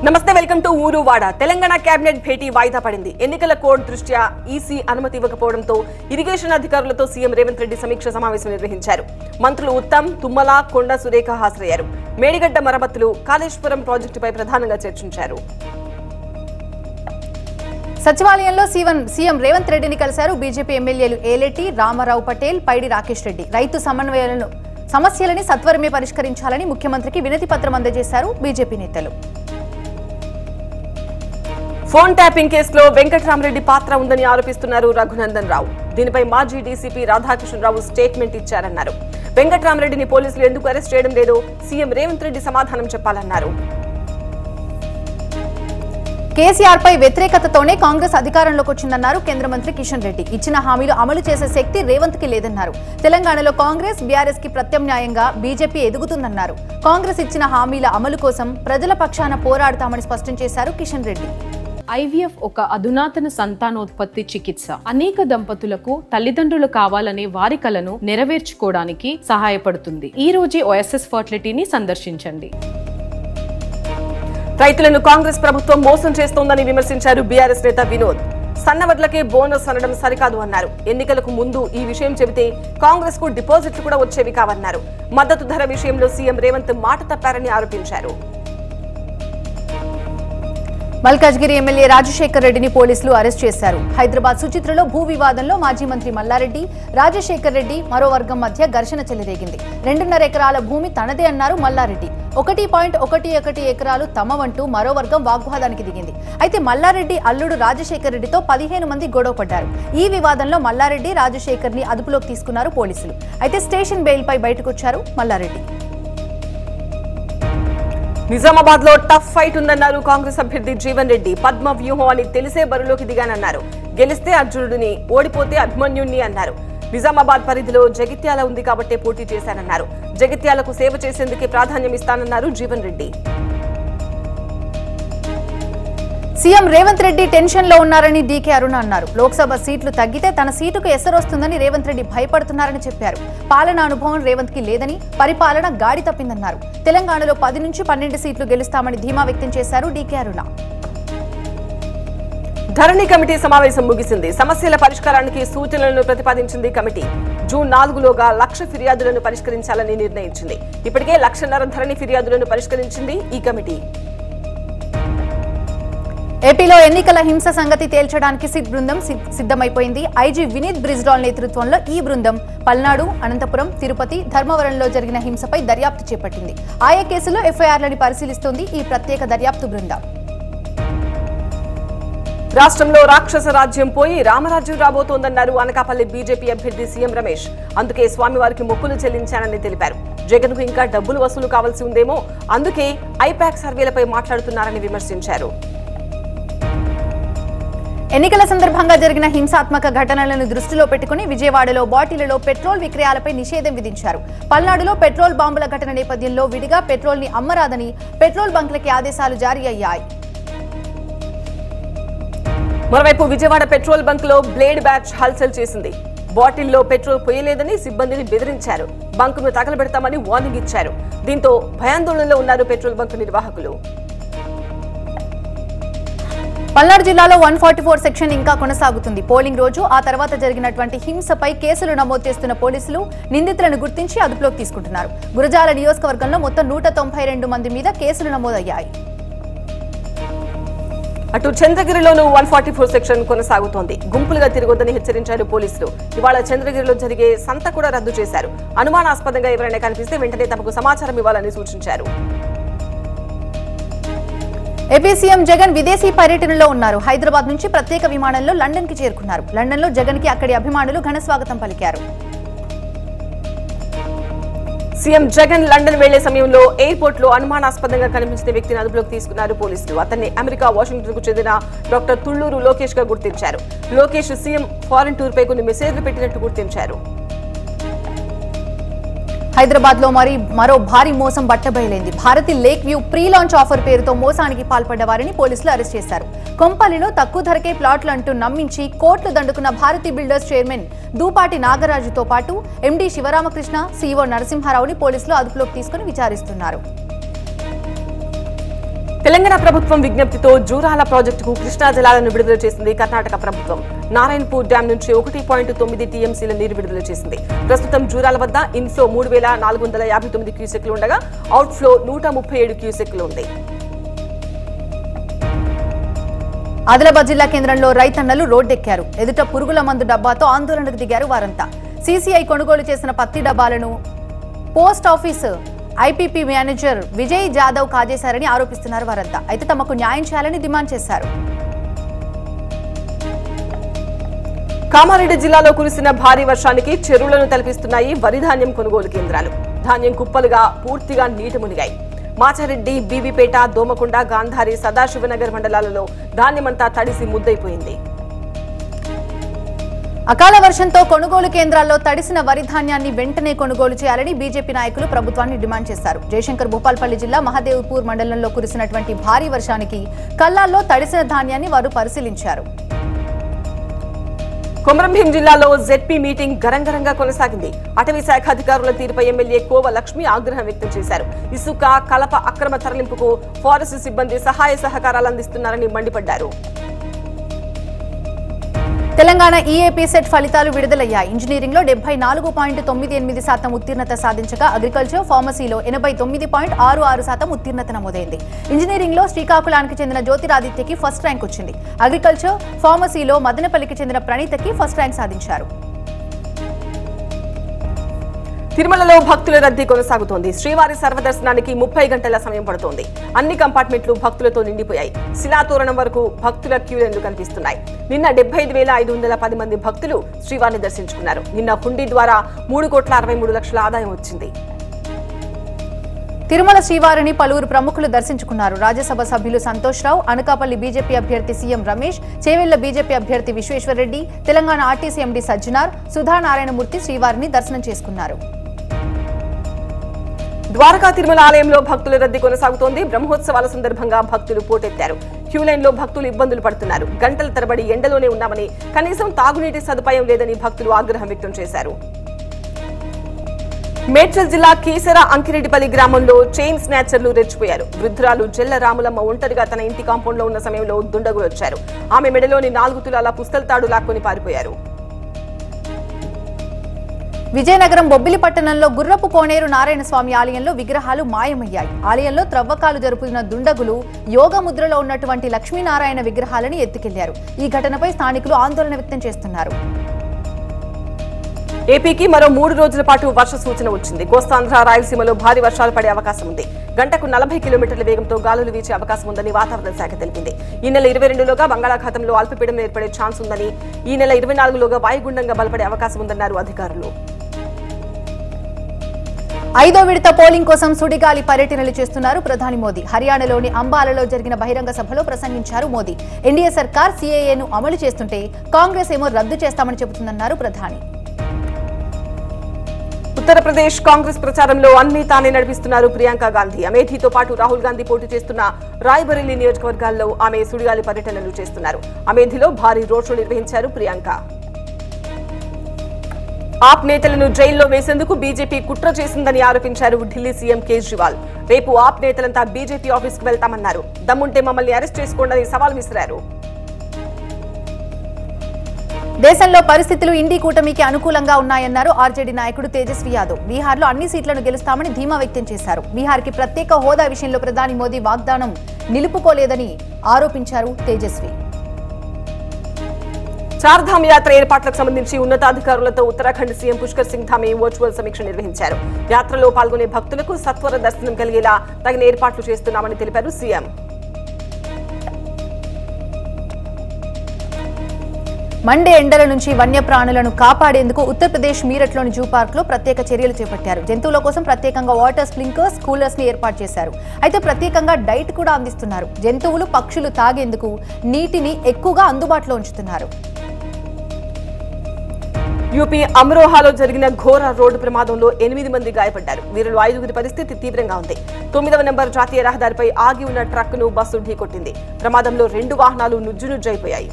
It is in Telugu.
నమస్తే, వెల్కమ్ టు ఊరువాడ. తెలంగాణ కేబినెట్ భేటీ వాయిదా పడింది. ఎన్నికల కోడ్ దృష్ట్యా ఈసీ అనుమతి ఇవ్వకపోవడంతో ఇరిగేషన్ అధికారులతో సీఎం రేవంత్ రెడ్డి సమీక్ష సమావేశం నిర్వహించారు. మంత్రులు ఉత్తమ్, తుమ్మల, కొండ సురేఖ హాజరయ్యారు. మేడిగడ్డ మరమ్మతులు, కాళేశ్వరం ప్రాజెక్టుపై ప్రధానంగా చర్చించారు. సచివాలయంలో సీఎం రేవంత్ రెడ్డిని కలిశారు బీజేపీ ఎమ్మెల్యేలు ఏలేటి, రామారావు పటేల్, పైడి రాకేష్ రెడ్డి. రైతు సమస్యలని సత్వరమే పరిష్కరించాలని ముఖ్యమంత్రికి వినతి పత్రం అందజేశారు బీజేపీ నేతలు. ఫోన్ ట్యాపింగ్ కేసులో వెంకట్రామరెడ్డి పాత్ర ఉందని ఆరోపిస్తున్నారు రఘునందన్ రావు. దీనిపై మాజీ డీసీపీ రాధాకృష్ణ రావు స్టేట్మెంట్ ఇచ్చారన్నారు. వెంకట్రామరెడ్డిని పోలీసులు ఎందుకు అరెస్ట్ చేయడం లేదో సీఎం రేవంత్ రెడ్డి సమాధానం చెప్పాలన్నారు. కేసీఆర్ పై వ్యతిరేకతతోనే కాంగ్రెస్ అధికారంలోకి వచ్చిందన్నారు కేంద్ర మంత్రి కిషన్ రెడ్డి. ఇచ్చిన హామీలు అమలు చేసే శక్తి రేవంత్ కి లేదన్నారు. తెలంగాణలో కాంగ్రెస్, బీఆర్ఎస్ కి ప్రత్యామ్నాయంగా బీజేపీ ఎదుగుతుందన్నారు. కాంగ్రెస్ ఇచ్చిన హామీల అమలు కోసం ప్రజల పక్షాన పోరాడతామని స్పష్టం చేశారు కిషన్ రెడ్డి. ఐవీఎఫ్ ఒక అధునాతన సంతానోత్పత్తి చికిత్స. అనేక దంపతులకు తల్లిదండ్రులు కావాలనే వారి కలను నెరవేర్చుకోవడానికి సహాయపడుతుంది. ఈ రోజే ఓఎస్ఎస్ ఫర్టిలిటీని సందర్శించండి. రైతులను కాంగ్రెస్ ప్రభుత్వం మోసం చేస్తోందని విమర్శించారు బీఆర్ఎస్ నేత వినోద్. సన్నవడ్లకే బోనస్ అనడం సరికాదు అన్నారు. ఎన్నికలకు ముందు ఈ విషయం చెబితే కాంగ్రెస్ కు డిపాజిట్లు కూడా వచ్చేవి కావన్నారు. మద్దతు ధర విషయంలో సీఎం రేవంత్ మాట తప్పారని ఆరోపించారు. మల్కాజ్గిరి ఎమ్మెల్యే రాజశేఖర్ రెడ్డిని పోలీసులు అరెస్ట్ చేశారు. హైదరాబాద్ సుచిత్రలో భూ వివాదంలో మాజీ మంత్రి మల్లారెడ్డి, రాజశేఖర్ రెడ్డి మరో వర్గం మధ్య ఘర్షణ చెలరేగింది. 2.5 ఎకరాల భూమి తనదే అన్నారు మల్లారెడ్డి. 1.11 ఎకరాలు తమవంటూ మరో వర్గం వాగ్వాదానికి దిగింది. అయితే మల్లారెడ్డి అల్లుడు రాజశేఖర్ రెడ్డితో 15 మంది గొడవ పడ్డారు. ఈ వివాదంలో మల్లారెడ్డి, రాజశేఖర్ ని అదుపులోకి తీసుకున్నారు పోలీసులు. అయితే స్టేషన్ బెయిల్ పై బయటకొచ్చారు మల్లారెడ్డి. నిజామాబాద్ లో టఫ్ ఫైట్ ఉందన్నారు కాంగ్రెస్ అభ్యర్థి జీవన్ రెడ్డి. పద్మ వ్యూహం అని తెలిసే బరిలోకి దిగానన్నారు. గెలిస్తే అర్జునుడిని, ఓడిపోతే అభిమన్యుణ్ణి అన్నారు. నిజామాబాద్ పరిధిలో జగిత్యాల ఉంది కాబట్టే పోటీ చేశానన్నారు. జగిత్యాలకు సేవ చేసేందుకే ప్రాధాన్యం ఇస్తానన్నారు జీవన్ రెడ్డి. సీఎం రేవంత్ రెడ్డి టెన్షన్ లో ఉన్నారని డీకే అరుణ అన్నారు. లోక్సభ సీట్లు తగ్గితే తన సీటుకు ఎసరొస్తుందని రేవంత్ రెడ్డి భయపడుతున్నారని చెప్పారు. పాలనా అనుభవం రేవంత్ కి లేదని, పరిపాలన గాడి తప్పిందన్నారు. తెలంగాణలో 10 నుంచి 12 సీట్లు గెలుస్తామని ధీమా వ్యక్తం చేశారు డీకే అరుణ. ధరణి కమిటీ సమావేశం ముగిసింది. సమస్యల పరిష్కారానికి సూచనలను ప్రతిపాదించింది కమిటీ. జూన్ 4లోగా 1,00,000 ఫిర్యాదులను పరిష్కరించాలని నిర్ణయించింది. ఇప్పటికే 1,50,000 ధరణి ఫిర్యాదులను పరిష్కరించింది ఈ కమిటీ. ఏపీలో ఎన్నికల హింస సంగతి తేల్చడానికి సిట్ బృందం సిద్ధమైపోయింది. ఐజీ వినీత్ బ్రిజ్లాల్ నేతృత్వంలో ఈ బృందం పల్నాడు, అనంతపురం, తిరుపతి, ధర్మవరంలో జరిగిన హింసపై దర్యాప్తు చేపట్టింది. ఆయా కేసులో ఎఫ్ఐఆర్లను పరిశీలిస్తోంది ఈ ప్రత్యేక దర్యాప్తు బృందం. రాష్ట్రంలో రాక్షస రాజ్యం పోయి రామరాజ్యం రాబోతోందన్నారు అనకాపల్లి బీజేపీ అభ్యర్థి సీఎం రమేష్. అందుకే స్వామివారికి మొక్కులు చెల్లించానని తెలిపారు. జగన్ కు ఇంకా డబ్బులు వసూలు కావాల్సి ఉందేమో, అందుకే ఐపాక్ సర్వేలపై మాట్లాడుతున్నారని విమర్శించారు. ఎన్నికల సందర్భంగా జరిగిన హింసాత్మక ఘటనలను దృష్టిలో పెట్టుకుని విజయవాడలో బాటిళ్లలో పెట్రోల్ విక్రయాలపై నిషేధం విధించారు. పల్నాడులో పెట్రోల్ బాంబుల ఘటన నేపథ్యంలో విడిగా పెట్రోల్ ని అమ్మరాదని పెట్రోల్ బంకులకి ఆదేశాలు జారీ అయ్యాయి. మరోవైపు విజయవాడ పెట్రోల్ బంక్ లో బ్లేడ్ బ్యాచ్ హల్చల్ చేసింది. బాటిల్లో పెట్రోల్ పోయలేదని సిబ్బందిని బెదిరించారు. బంకును తగలబెడతామని వార్నింగ్ ఇచ్చారు. దీంతో భయాందోళనలో ఉన్నారు పెట్రోల్ బంక్ నిర్వాహకులు. పల్నాడు జిల్లాలో 144 సెక్షన్ ఇంకా కొనసాగుతుంది. పోలింగ్ రోజు ఆ తర్వాత జరిగినటువంటి హింసపై కేసులు నమోదు చేస్తున్న పోలీసులు నిందితులను గుర్తించి అదుపులోకి తీసుకుంటున్నారు. గురజాల నియోజకవర్గంలో మొత్తం 192 మంది మీద కేసులు నమోదయ్యాయి. అటు చంద్రగిరిలోనూ 144 సెక్షన్ కొనసాగుతోంది. గుంపులుగా తిరగొద్దని హెచ్చరించారు పోలీసులు. ఇవాళ చంద్రగిరిలో జరిగే సంత కూడా రద్దు చేశారు. అనుమానాస్పదంగా ఎవరైనా కనిపిస్తే వెంటనే తమకు సమాచారం ఇవ్వాలని సూచించారు. ఏపీ సీఎం జగన్ విదేశీ పర్యటనలో ఉన్నారు. హైదరాబాద్ నుంచి ప్రత్యేక విమానంలో లండన్ కి చేరుకున్నారు. లండన్ లో జగన్ కి అక్కడి అభిమానులు ఘన స్వాగతం పలికారు. సీఎం జగన్ లండన్ వెళ్లే సమయంలో ఎయిర్పోర్ట్ లో అనుమానాస్పదంగా కనిపించిన వ్యక్తిని అదుపులోకి తీసుకున్నారు పోలీసులు. అతన్ని అమెరికా వాషింగ్టన్ కు చెందిన డాక్టర్ తుళ్లూరు లోకేష్ గా గుర్తించారు. లోకేష్ సీఎం ఫారెన్ టూర్ పై కొన్ని మెసేజ్లు పెట్టినట్టు గుర్తించారు. హైదరాబాద్ లో మరో భారీ మోసం బట్టబయలైంది. Bharathi lake view pre launch offer పేరుతో మోసానికి పాల్పడ్డ వారిని పోలీసులు అరెస్ట్ చేశారు. కొంపల్లిలో తక్కువ ధరకే ప్లాట్లు అంటూ నమ్మించి కోట్లు దండుకున్న భారతి బిల్డర్స్ చైర్మన్ దూపాటి నాగరాజుతో పాటు ఎండీ శివరామకృష్ణ, సీఈఓ నరసింహారావుని పోలీసులు అదుపులోకి తీసుకుని విచారిస్తున్నారు. తెలంగాణ ప్రభుత్వం విజ్ఞప్తితో జూరాల ప్రాజెక్టుకు కృష్ణా జలాలను విడుదల చేసింది కర్ణాటక ప్రభుత్వం. నారాయణపూర్ డ్యాం నుంచి 1.9 టీఎంసీల నీరు విడుదల చేసింది. ప్రస్తుతం జూరాల వద్ద ఇన్ఫ్లో 3,459 క్యూసెక్లు ఉండగా అవుట్ఫ్లో 137 క్యూసెక్లు ఉంది. ఆదిలాబాద్ జిల్లా కేంద్రంలో రైతన్నలు రోడ్డెక్కారు. ఎదుట పురుగుల మందు డబ్బాతో ఆందోళనకు దిగారు వారంతా. సీసీఐ కొనుగోలు చేసిన పత్తి డబ్బాలను post office IPP manager Vijay Jadhav కాజేశారని ఆరోపిస్తున్నారు వారంతా. అయితే తమకు న్యాయం చేయాలని డిమాండ్ చేశారు. కామారెడ్డి జిల్లాలో కురిసిన భారీ వర్షానికి చెరువులను తలపిస్తున్నాయి వరి ధాన్యం కొనుగోలు కేంద్రాలు. ధాన్యం కుప్పలుగా పూర్తిగా నీట మునిగాయి. మాచారెడ్డి, బీబీపేట, దోమకొండ, గాంధారి, సదాశివనగర్ మండలాలలో ధాన్యమంతా తడిసి ముద్దైపోయింది. అకాల వర్షంతో కొనుగోలు కేంద్రాల్లో తడిసిన వరి ధాన్యాన్ని వెంటనే కొనుగోలు చేయాలని బీజేపీ నాయకులు ప్రభుత్వాన్ని డిమాండ్ చేశారు. జయశంకర్ భూపాల్పల్లి జిల్లా మహదేవ్పూర్ మండలంలో కురిసినటువంటి భారీ వర్షానికి కల్లాల్లో తడిసిన ధాన్యాన్ని వారు పరిశీలించారు. కొమరంభీం జిల్లాలో జెడ్పీ మీటింగ్ గరంగరంగా కొనసాగింది. అటవీ శాఖ అధికారుల తీరుపై ఎమ్మెల్యే కోవ లక్ష్మి ఆగ్రహం వ్యక్తం చేశారు. ఇసుక, కలప అక్రమ తరలింపుకు ఫారెస్ట్ సిబ్బంది సహాయ సహకారాలు అందిస్తున్నారని మండిపడ్డారు. తెలంగాణ ఈఏపీ సెట్ ఫలితాలు విడుదలయ్యాయి. ఇంజనీరింగ్ లో 74.98% ఉత్తీర్ణత సాధించగా అగ్రికల్చర్, ఫార్మసీలో 89.66% ఉత్తీర్ణత నమోదైంది. ఇంజనీరింగ్ లో శ్రీకాకుళానికి చెందిన జ్యోతిరాదిత్యకి ఫస్ట్ ర్యాంక్ వచ్చింది. అగ్రికల్చర్, ఫార్మసీలో మదనపల్లికి చెందిన ప్రణీతకి ఫస్ట్ ర్యాంక్ సాధించారు. తిరుమలలో భక్తుల రద్దీ కొనసాగుతోంది. శ్రీవారి సర్వదర్శనానికి 30 గంటల సమయం పడుతోంది. అన్ని కంపార్ట్మెంట్లు భక్తులతో నిండిపోయాయి. శిలాతోరణం వరకు భక్తుల క్యూలైన్లు కనిపిస్తున్నాయి. నిన్న 75,510 మంది భక్తులు శ్రీవారిని దర్శించుకున్నారు. నిన్న హుండీ ద్వారా 3,63,00,000 ఆదాయం వచ్చింది. తిరుమల శ్రీవారిని పలువురు ప్రముఖులు దర్శించుకున్నారు. రాజ్యసభ సభ్యులు సంతోష్ రావు, అనకాపల్లి బీజేపీ అభ్యర్థి సీఎం రమేష్, చేవెళ్ల బీజేపీ అభ్యర్థి విశ్వేశ్వరరెడ్డి, తెలంగాణ ఆర్టీసీ ఎండీ సజ్జనార్, సుధానారాయణమూర్తి శ్రీవారిని దర్శనం చేసుకున్నారు. ద్వారకా తిరుమల ఆలయంలో భక్తుల రద్దీ కొనసాగుతోంది. బ్రహ్మోత్సవాల సందర్భంగా భక్తులు పోటెత్తారు. క్యూలైన్లో భక్తులు ఇబ్బందులు పడుతున్నారు. గంటల తరబడి ఎండలోనే ఉన్నామని, కనీసం తాగునీటి సదుపాయం లేదని భక్తులు ఆగ్రహం వ్యక్తం చేశారు. మేడ్చల్ జిల్లా కీసర అంకిరెడ్డిపల్లి గ్రామంలో చైన్ స్నాచర్లు రెచ్చిపోయారు. వృద్ధురాలు జెల్ల రాములమ్మ ఒంటరిగా తన ఇంటి కాంపౌండ్ లో ఉన్న సమయంలో దుండగులు వచ్చారు. ఆమె మెడలోని 4 తులాల పుస్తల తాడు లాక్కొని పారిపోయారు. విజయనగరం బొబ్బిలి పట్టణంలో గుర్రపు కోనేరు నారాయణస్వామి ఆలయంలో విగ్రహాలు మాయమయ్యాయి. ఆలయంలో త్రవ్వకాలు జరుపుతున్న దుండగులు యోగ ముద్రలో ఉన్నటువంటి లక్ష్మీనారాయణ విగ్రహాలను ఎత్తుకెళ్లారు. ఈ ఘటనపై స్థానికులు ఆందోళన వ్యక్తం చేస్తున్నారు. ఏపీకి మరో 3 రోజుల పాటు వర్ష సూచన వచ్చింది. కోస్తాంధ్ర, రాయలసీమలో భారీ వర్షాలు పడే అవకాశం ఉంది. గంటకు 40 కిలోమీటర్ల వేగంతో గాలులు వీచే అవకాశం ఉందని వాతావరణ శాఖ తెలిపింది. ఈ నెల 22లోగా బంగాళాఖాతంలో అల్పపీడనం ఏర్పడే ఛాన్స్ ఉందని, ఈ నెల 24లోగా వాయుగుండంగా బలపడే అవకాశం ఉందన్నారు అధికారులు. 5వ విడత పోలింగ్ కోసం సుడిగాలి పర్యటనలు చేస్తున్నారు ప్రధాని మోదీ. హర్యానాలోని అంబాలలో జరిగిన బహిరంగ సభలో ప్రసంగించారు మోదీ. ఎన్డీఏ సర్కార్ సీఏఏను అమలు చేస్తుంటే కాంగ్రెస్ ఏమో రద్దు చేస్తామని చెబుతుందన్నారు ప్రధాని. ఉత్తరప్రదేశ్ కాంగ్రెస్ ప్రచారంలో అన్ని తానే నడిపిస్తున్నారు ప్రియాంక గాంధీ. అమేఠీతో పాటు రాహుల్ గాంధీ పోటీ చేస్తున్న రాయ్బరేలీ నియోజకవర్గాల్లో ఆమె సుడిగాలి పర్యటనలు చేస్తున్నారు. అమేఠీలో భారీ రోడ్ షో నిర్వహించారు ప్రియాంక. ఆప్ నేతలను జైల్లో వేసేందుకు బీజేపీ కుట్ర చేసిందని ఆరోపించారు ఢిల్లీ సీఎం కేజ్రీవాల్. రేపు ఆప్ నేతలంతా బీజేపీ ఆఫీస్కు వెళ్తామన్నారు. దమ్ముంటే మమ్మల్ని అరెస్ట్ చేసుకోండి సవాల్ విసిరారు. దేశంలో పరిస్థితులు ఇండీ కూటమికి అనుకూలంగా ఉన్నాయన్నారు ఆర్జేడీ నాయకుడు తేజస్వి యాదవ్. బీహార్లో అన్ని సీట్లను గెలుస్తామని ధీమా వ్యక్తం చేశారు. బీహార్కి ప్రత్యేక హోదా విషయంలో ప్రధాని మోదీ వాగ్దానం నిలుపుకోలేదని ఆరోపించారు తేజస్వి. చార్ధామ్ యాత్ర ఏర్పాట్లకు సంబంధించి ఉన్నతాధికారులతో ఉత్తరాఖండ్ సీఎం పుష్కర్ సింగ్ ధామీ వర్చువల్ సమీక్ష నిర్వహించారు. యాత్రలో పాల్గొనే భక్తులకు సత్వర దర్శనం కలిగేలా తగిన ఏర్పాట్లు చేస్తున్నామని తెలిపారు సీఎం. మండే ఎండల నుంచి వన్యప్రాణులను కాపాడేందుకు ఉత్తరప్రదేశ్ మీరట్లోని జూ పార్క్ లో ప్రత్యేక చర్యలు చేపట్టారు. జంతువుల కోసం ప్రత్యేకంగా వాటర్ స్ప్రింక్లర్స్, కూలర్స్ ని ఏర్పాటు చేశారు. అయితే ప్రత్యేకంగా డైట్ కూడా అందిస్తున్నారు. జంతువులు, పక్షులు తాగేందుకు నీటిని ఎక్కువగా అందుబాటులో ఉంచుతున్నారు. యూపీ అమ్రోహాలో జరిగిన ఘోర రోడ్డు ప్రమాదంలో 8 మంది గాయపడ్డారు. వీరిలో 5గురి పరిస్థితి తీవ్రంగా ఉంది. 9వ నెంబర్ జాతీయ రహదారిపై ఆగి ఉన్న ట్రక్కును బస్సు ఢీకొట్టింది. ప్రమాదంలో 2 వాహనాలు నుజ్జునుజ్జైపోయాయి.